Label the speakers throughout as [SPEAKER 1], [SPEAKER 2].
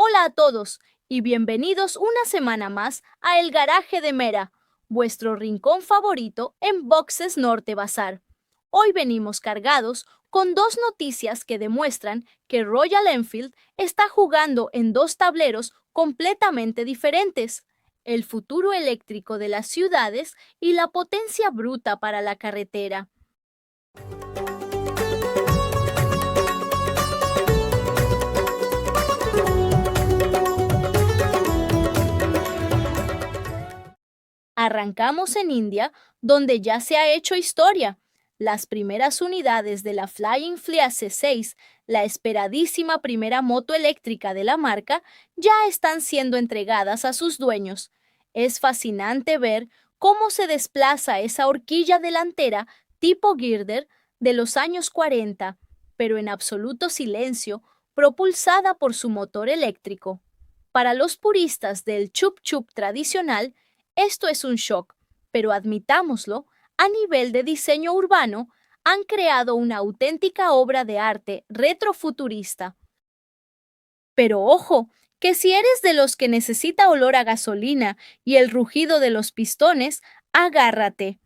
[SPEAKER 1] Hola a todos y bienvenidos una semana más a El Garaje de Mera, vuestro rincón favorito en Boxes Norte Bazar. Hoy venimos cargados con dos noticias que demuestran que Royal Enfield está jugando en dos tableros completamente diferentes: el futuro eléctrico de las ciudades y la potencia bruta para la carretera. Arrancamos en India, donde ya se ha hecho historia. Las primeras unidades de la Flying Flea C6, la esperadísima primera moto eléctrica de la marca, ya están siendo entregadas a sus dueños. Es fascinante ver cómo se desplaza esa horquilla delantera tipo girder de los años 40, pero en absoluto silencio, propulsada por su motor eléctrico. Para los puristas del chup chup tradicional, esto es un shock, pero admitámoslo, a nivel de diseño urbano, han creado una auténtica obra de arte retrofuturista. Pero ojo, que si eres de los que necesita olor a gasolina y el rugido de los pistones, agárrate.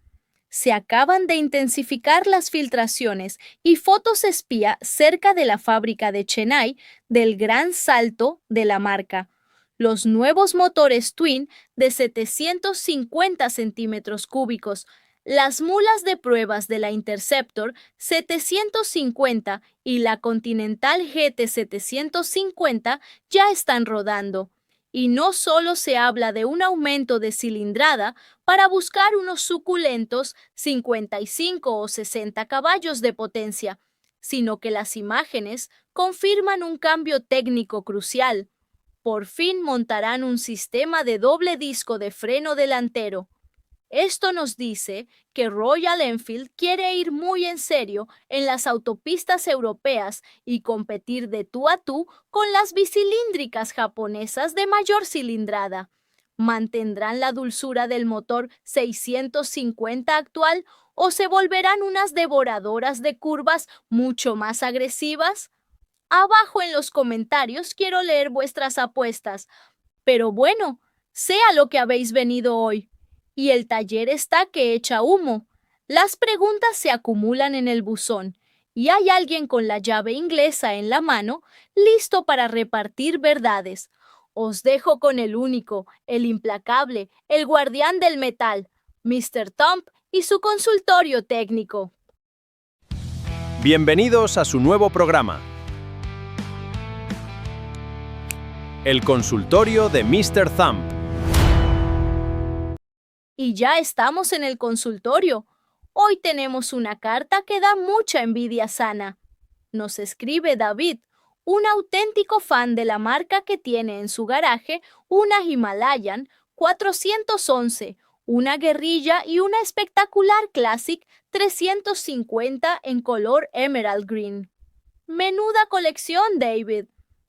[SPEAKER 1] Se acaban de intensificar las filtraciones y fotos espía cerca de la fábrica de Chennai del gran salto de la marca. Los nuevos motores Twin de 750 centímetros cúbicos, las mulas de pruebas de la Interceptor 750 y la Continental GT 750 ya están rodando. Y no solo se habla de un aumento de cilindrada para buscar unos suculentos 55 o 60 caballos de potencia, sino que las imágenes confirman un cambio técnico crucial. Por fin montarán un sistema de doble disco de freno delantero. Esto nos dice que Royal Enfield quiere ir muy en serio en las autopistas europeas y competir de tú a tú con las bicilíndricas japonesas de mayor cilindrada. ¿Mantendrán la dulzura del motor 650 actual o se volverán unas devoradoras de curvas mucho más agresivas? Abajo en los comentarios quiero leer vuestras apuestas. Pero bueno, sea lo que habéis venido hoy. Y el taller está que echa humo. Las preguntas se acumulan en el buzón y hay alguien con la llave inglesa en la mano, listo para repartir verdades. Os dejo con el único, el implacable, el guardián del metal, Mr. Thump y su consultorio técnico.
[SPEAKER 2] Bienvenidos a su nuevo programa, el consultorio de Mr. Thump.
[SPEAKER 1] Y ya estamos en el consultorio. Hoy tenemos una carta que da mucha envidia sana. Nos escribe David, un auténtico fan de la marca que tiene en su garaje una Himalayan 411, una guerrilla y una espectacular Classic 350 en color Emerald Green. Menuda colección, David.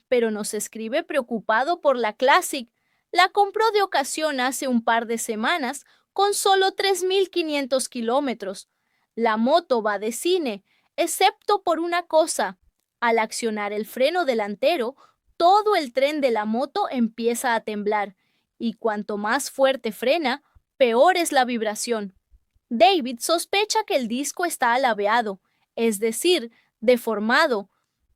[SPEAKER 1] Pero nos escribe preocupado por la Classic. La compró de ocasión hace un par de semanas con solo 3.500 kilómetros. La moto va de cine, excepto por una cosa. Al accionar el freno delantero, todo el tren de la moto empieza a temblar, y cuanto más fuerte frena, peor es la vibración. David sospecha que el disco está alabeado, es decir, deformado,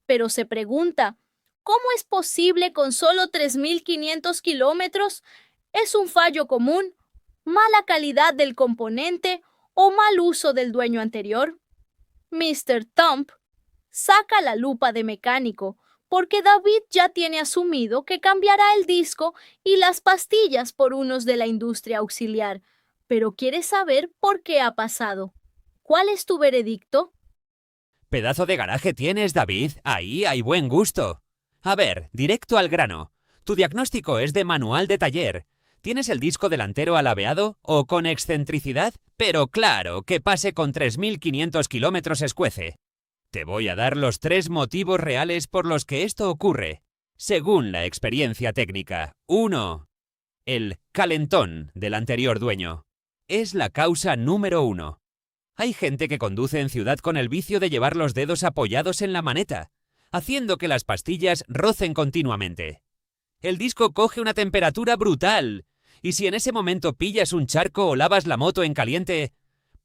[SPEAKER 1] pero se pregunta, ¿cómo es posible con solo 3.500 kilómetros? ¿Es un fallo común? ¿Mala calidad del componente o mal uso del dueño anterior? Mr. Thump saca la lupa de mecánico, porque David ya tiene asumido que cambiará el disco y las pastillas por unos de la industria auxiliar, pero quiere saber por qué ha pasado. ¿Cuál es tu veredicto?
[SPEAKER 3] Pedazo de garaje tienes, David. Ahí hay buen gusto. A ver, directo al grano. Tu diagnóstico es de manual de taller. ¿Tienes el disco delantero alabeado o con excentricidad? Pero claro, que pase con 3.500 kilómetros escuece. Te voy a dar los 3 motivos reales por los que esto ocurre, según la experiencia técnica. 1. El calentón del anterior dueño. Es la causa número 1. Hay gente que conduce en ciudad con el vicio de llevar los dedos apoyados en la maneta, haciendo que las pastillas rocen continuamente. El disco coge una temperatura brutal. Y si en ese momento pillas un charco o lavas la moto en caliente,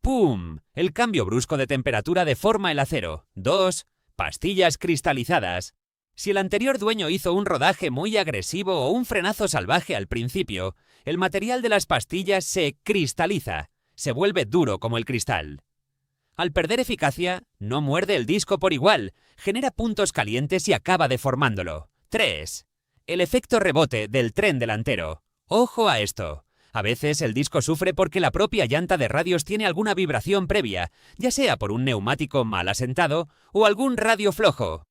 [SPEAKER 3] ¡pum! El cambio brusco de temperatura deforma el acero. 2. Pastillas cristalizadas. Si el anterior dueño hizo un rodaje muy agresivo o un frenazo salvaje al principio, el material de las pastillas se cristaliza, se vuelve duro como el cristal. Al perder eficacia, no muerde el disco por igual, genera puntos calientes y acaba deformándolo. 3. El efecto rebote del tren delantero. ¡Ojo a esto! A veces el disco sufre porque la propia llanta de radios tiene alguna vibración previa, ya sea por un neumático mal asentado o algún radio flojo.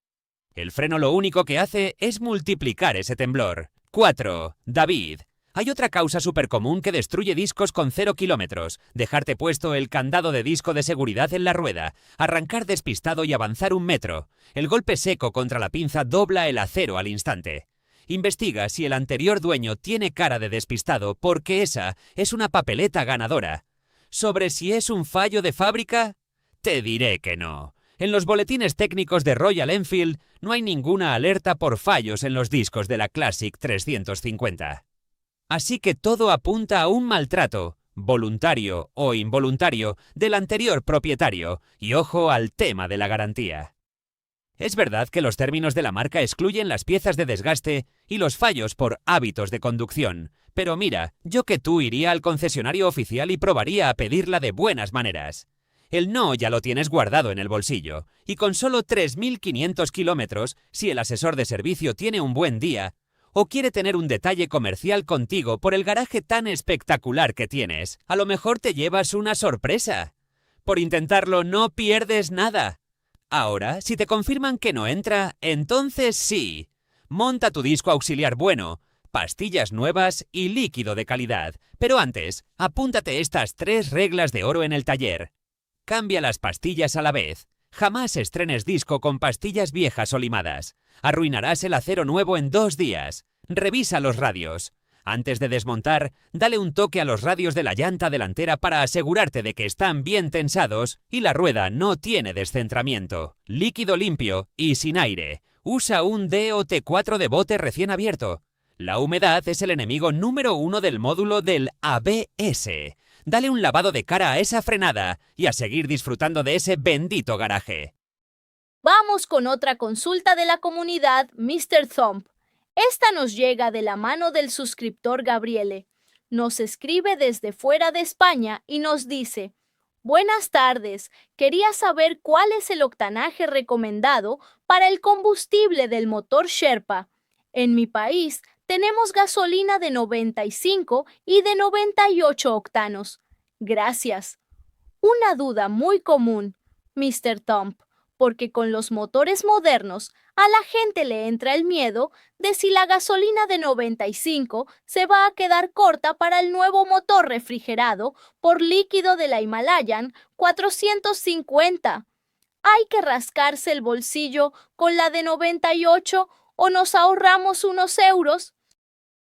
[SPEAKER 3] El freno lo único que hace es multiplicar ese temblor. 4. David. Hay otra causa súper común que destruye discos con 0 kilómetros. Dejarte puesto el candado de disco de seguridad en la rueda, arrancar despistado y avanzar 1 metro. El golpe seco contra la pinza dobla el acero al instante. Investiga si el anterior dueño tiene cara de despistado, porque esa es una papeleta ganadora. ¿Sobre si es un fallo de fábrica? Te diré que no. En los boletines técnicos de Royal Enfield no hay ninguna alerta por fallos en los discos de la Classic 350. Así que todo apunta a un maltrato, voluntario o involuntario, del anterior propietario, y ojo al tema de la garantía. Es verdad que los términos de la marca excluyen las piezas de desgaste y los fallos por hábitos de conducción, pero mira, yo que tú iría al concesionario oficial y probaría a pedirla de buenas maneras. El no ya lo tienes guardado en el bolsillo, y con solo 3.500 kilómetros, si el asesor de servicio tiene un buen día, o quiere tener un detalle comercial contigo por el garaje tan espectacular que tienes, a lo mejor te llevas una sorpresa. Por intentarlo no pierdes nada. Ahora, si te confirman que no entra, entonces sí. Monta tu disco auxiliar bueno, pastillas nuevas y líquido de calidad. Pero antes, apúntate estas 3 reglas de oro en el taller. Cambia las pastillas a la vez. Jamás estrenes disco con pastillas viejas o limadas. Arruinarás el acero nuevo en 2 días. Revisa los radios. Antes de desmontar, dale un toque a los radios de la llanta delantera para asegurarte de que están bien tensados y la rueda no tiene descentramiento. Líquido limpio y sin aire. Usa un DOT4 de bote recién abierto. La humedad es el enemigo número 1 del módulo del ABS. Dale un lavado de cara a esa frenada y a seguir disfrutando de ese bendito garaje.
[SPEAKER 1] Vamos con otra consulta de la comunidad Mr. Thump. Esta nos llega de la mano del suscriptor Gabriele. Nos escribe desde fuera de España y nos dice: Buenas tardes, quería saber cuál es el octanaje recomendado para el combustible del motor Sherpa. En mi país tenemos gasolina de 95 y de 98 octanos. Gracias. Una duda muy común, Mr. Thump, porque con los motores modernos a la gente le entra el miedo de si la gasolina de 95 se va a quedar corta para el nuevo motor refrigerado por líquido de la Himalayan 450. ¿Hay que rascarse el bolsillo con la de 98 o nos ahorramos unos euros?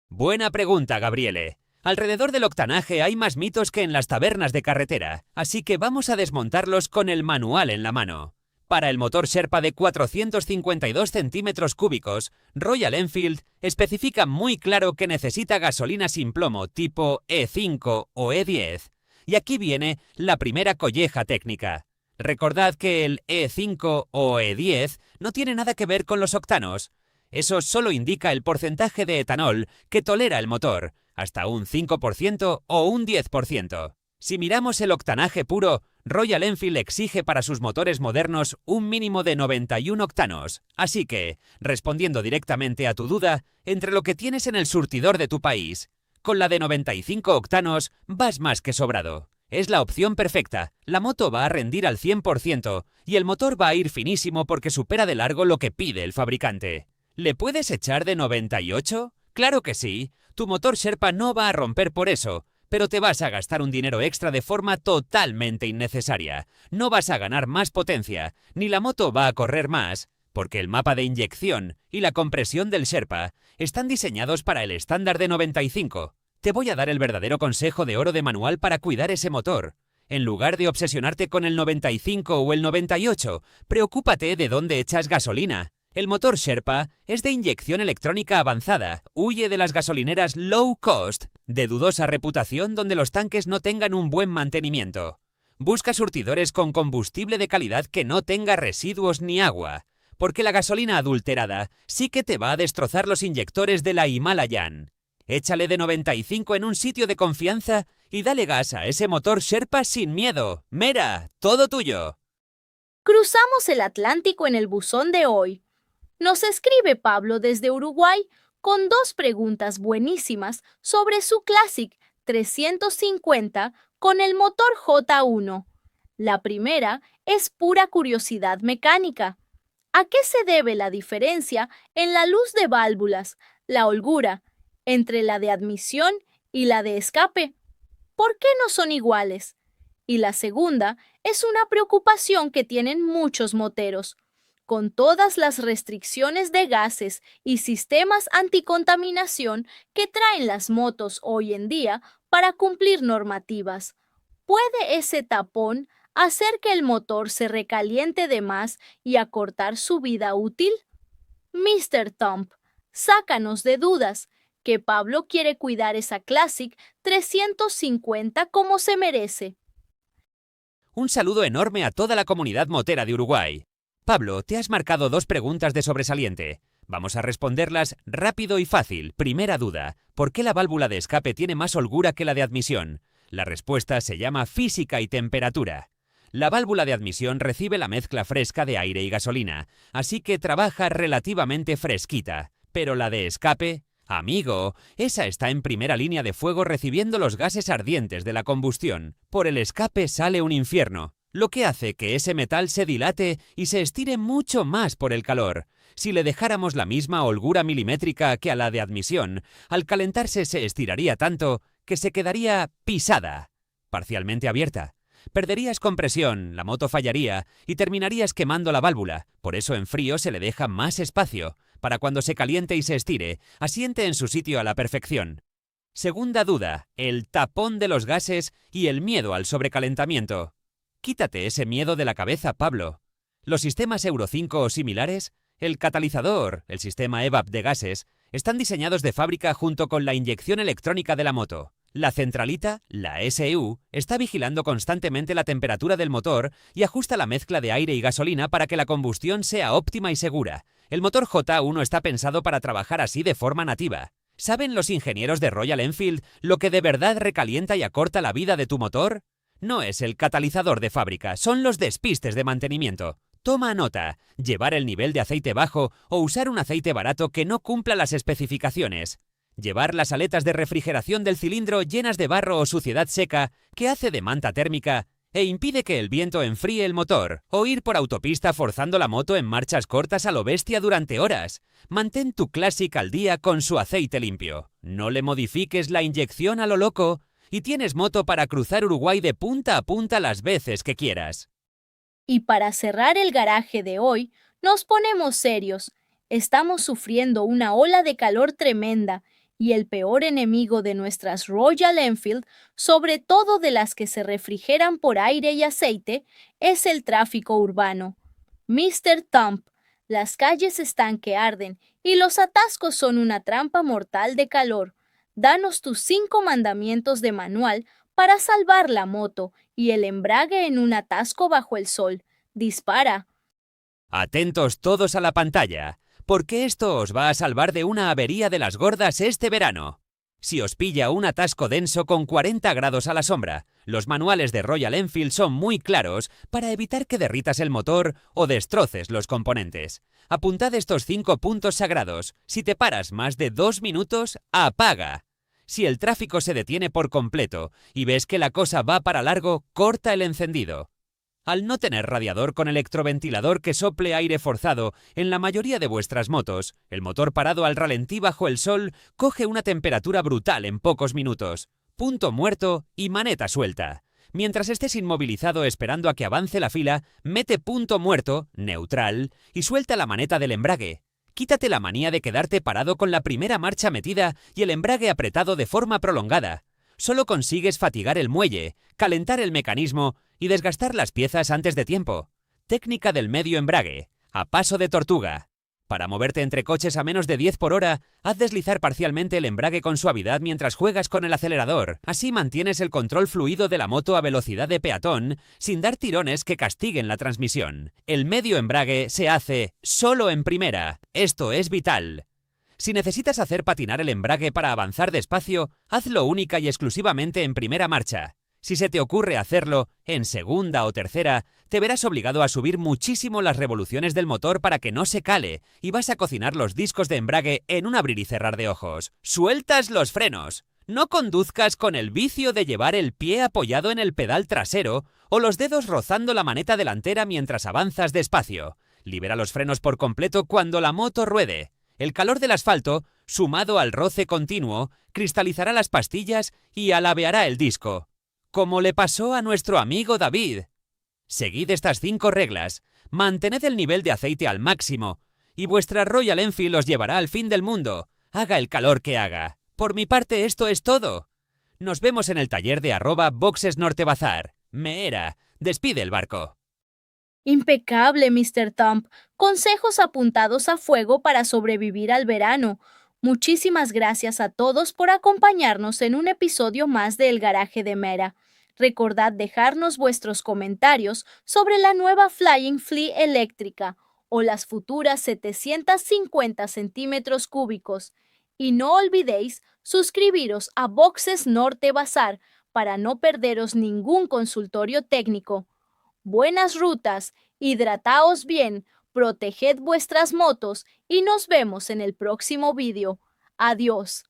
[SPEAKER 3] Buena pregunta, Gabriele. Alrededor del octanaje hay más mitos que en las tabernas de carretera, así que vamos a desmontarlos con el manual en la mano. Para el motor Sherpa de 452 centímetros cúbicos, Royal Enfield especifica muy claro que necesita gasolina sin plomo tipo E5 o E10. Y aquí viene la primera colleja técnica. Recordad que el E5 o E10 no tiene nada que ver con los octanos. Eso solo indica el porcentaje de etanol que tolera el motor, hasta un 5% o un 10%. Si miramos el octanaje puro, Royal Enfield exige para sus motores modernos un mínimo de 91 octanos. Así que, respondiendo directamente a tu duda, entre lo que tienes en el surtidor de tu país, con la de 95 octanos vas más que sobrado. Es la opción perfecta. La moto va a rendir al 100% y el motor va a ir finísimo porque supera de largo lo que pide el fabricante. ¿Le puedes echar de 98? ¡Claro que sí! Tu motor Sherpa no va a romper por eso, pero te vas a gastar un dinero extra de forma totalmente innecesaria. No vas a ganar más potencia, ni la moto va a correr más, porque el mapa de inyección y la compresión del Sherpa están diseñados para el estándar de 95. Te voy a dar el verdadero consejo de oro de manual para cuidar ese motor. En lugar de obsesionarte con el 95 o el 98, preocúpate de dónde echas gasolina. El motor Sherpa es de inyección electrónica avanzada, huye de las gasolineras low cost, de dudosa reputación donde los tanques no tengan un buen mantenimiento. Busca surtidores con combustible de calidad que no tenga residuos ni agua, porque la gasolina adulterada sí que te va a destrozar los inyectores de la Himalayan. Échale de 95 en un sitio de confianza y dale gas a ese motor Sherpa sin miedo. Mera, todo tuyo.
[SPEAKER 1] Cruzamos el Atlántico en el buzón de hoy. Nos escribe Pablo desde Uruguay con 2 preguntas buenísimas sobre su Classic 350 con el motor J1. La primera es pura curiosidad mecánica. ¿A qué se debe la diferencia en la luz de válvulas, la holgura, entre la de admisión y la de escape? ¿Por qué no son iguales? Y la segunda es una preocupación que tienen muchos moteros. Con todas las restricciones de gases y sistemas anticontaminación que traen las motos hoy en día para cumplir normativas, ¿puede ese tapón hacer que el motor se recaliente de más y acortar su vida útil? Mr. Thump, sácanos de dudas, que Pablo quiere cuidar esa Classic 350 como se merece.
[SPEAKER 3] Un saludo enorme a toda la comunidad motera de Uruguay. Pablo, te has marcado 2 preguntas de sobresaliente. Vamos a responderlas rápido y fácil. Primera duda, ¿por qué la válvula de escape tiene más holgura que la de admisión? La respuesta se llama física y temperatura. La válvula de admisión recibe la mezcla fresca de aire y gasolina, así que trabaja relativamente fresquita. Pero la de escape, amigo, esa está en primera línea de fuego recibiendo los gases ardientes de la combustión. Por el escape sale un infierno, lo que hace que ese metal se dilate y se estire mucho más por el calor. Si le dejáramos la misma holgura milimétrica que a la de admisión, al calentarse se estiraría tanto que se quedaría pisada, parcialmente abierta. Perderías compresión, la moto fallaría y terminarías quemando la válvula. Por eso en frío se le deja más espacio, para cuando se caliente y se estire, asiente en su sitio a la perfección. Segunda duda, el tapón de los gases y el miedo al sobrecalentamiento. Quítate ese miedo de la cabeza, Pablo. Los sistemas Euro 5 o similares, el catalizador, el sistema EVAP de gases, están diseñados de fábrica junto con la inyección electrónica de la moto. La centralita, la SEU, está vigilando constantemente la temperatura del motor y ajusta la mezcla de aire y gasolina para que la combustión sea óptima y segura. El motor J1 está pensado para trabajar así de forma nativa. ¿Saben los ingenieros de Royal Enfield lo que de verdad recalienta y acorta la vida de tu motor? No es el catalizador de fábrica, son los despistes de mantenimiento. Toma nota, llevar el nivel de aceite bajo o usar un aceite barato que no cumpla las especificaciones. Llevar las aletas de refrigeración del cilindro llenas de barro o suciedad seca que hace de manta térmica e impide que el viento enfríe el motor, o ir por autopista forzando la moto en marchas cortas a lo bestia durante horas. Mantén tu Classic al día con su aceite limpio. No le modifiques la inyección a lo loco y tienes moto para cruzar Uruguay de punta a punta las veces que quieras.
[SPEAKER 1] Y para cerrar el garaje de hoy, nos ponemos serios. Estamos sufriendo una ola de calor tremenda y el peor enemigo de nuestras Royal Enfield, sobre todo de las que se refrigeran por aire y aceite, es el tráfico urbano. Mr. Thump, las calles están que arden y los atascos son una trampa mortal de calor. Danos tus 5 mandamientos de manual para salvar la moto y el embrague en un atasco bajo el sol. Dispara.
[SPEAKER 3] Atentos todos a la pantalla, porque esto os va a salvar de una avería de las gordas este verano. Si os pilla un atasco denso con 40 grados a la sombra, los manuales de Royal Enfield son muy claros para evitar que derritas el motor o destroces los componentes. Apuntad estos 5 puntos sagrados. Si te paras más de 2 minutos, apaga. Si el tráfico se detiene por completo y ves que la cosa va para largo, corta el encendido. Al no tener radiador con electroventilador que sople aire forzado en la mayoría de vuestras motos, el motor parado al ralentí bajo el sol coge una temperatura brutal en pocos minutos. Punto muerto y maneta suelta. Mientras estés inmovilizado esperando a que avance la fila, mete punto muerto, neutral, y suelta la maneta del embrague. Quítate la manía de quedarte parado con la primera marcha metida y el embrague apretado de forma prolongada. Solo consigues fatigar el muelle, calentar el mecanismo y desgastar las piezas antes de tiempo. Técnica del medio embrague, a paso de tortuga. Para moverte entre coches a menos de 10 por hora, haz deslizar parcialmente el embrague con suavidad mientras juegas con el acelerador. Así mantienes el control fluido de la moto a velocidad de peatón, sin dar tirones que castiguen la transmisión. El medio embrague se hace solo en primera. Esto es vital. Si necesitas hacer patinar el embrague para avanzar despacio, hazlo única y exclusivamente en primera marcha. Si se te ocurre hacerlo en segunda o tercera, te verás obligado a subir muchísimo las revoluciones del motor para que no se cale y vas a cocinar los discos de embrague en un abrir y cerrar de ojos. ¡Sueltas los frenos! No conduzcas con el vicio de llevar el pie apoyado en el pedal trasero o los dedos rozando la maneta delantera mientras avanzas despacio. Libera los frenos por completo cuando la moto ruede. El calor del asfalto, sumado al roce continuo, cristalizará las pastillas y alabeará el disco. Como le pasó a nuestro amigo David. Seguid estas 5 reglas, mantened el nivel de aceite al máximo, y vuestra Royal Enfield os llevará al fin del mundo, haga el calor que haga. Por mi parte esto es todo. Nos vemos en el taller de @boxesnortebazar. Meera, despide el barco.
[SPEAKER 1] Impecable, Mr. Thump. Consejos apuntados a fuego para sobrevivir al verano. Muchísimas gracias a todos por acompañarnos en un episodio más de El Garaje de Meera. Recordad dejarnos vuestros comentarios sobre la nueva Flying Flea eléctrica o las futuras 750 centímetros cúbicos. Y no olvidéis suscribiros a Boxes Norte Bazar para no perderos ningún consultorio técnico. Buenas rutas, hidrataos bien, proteged vuestras motos y nos vemos en el próximo vídeo. Adiós.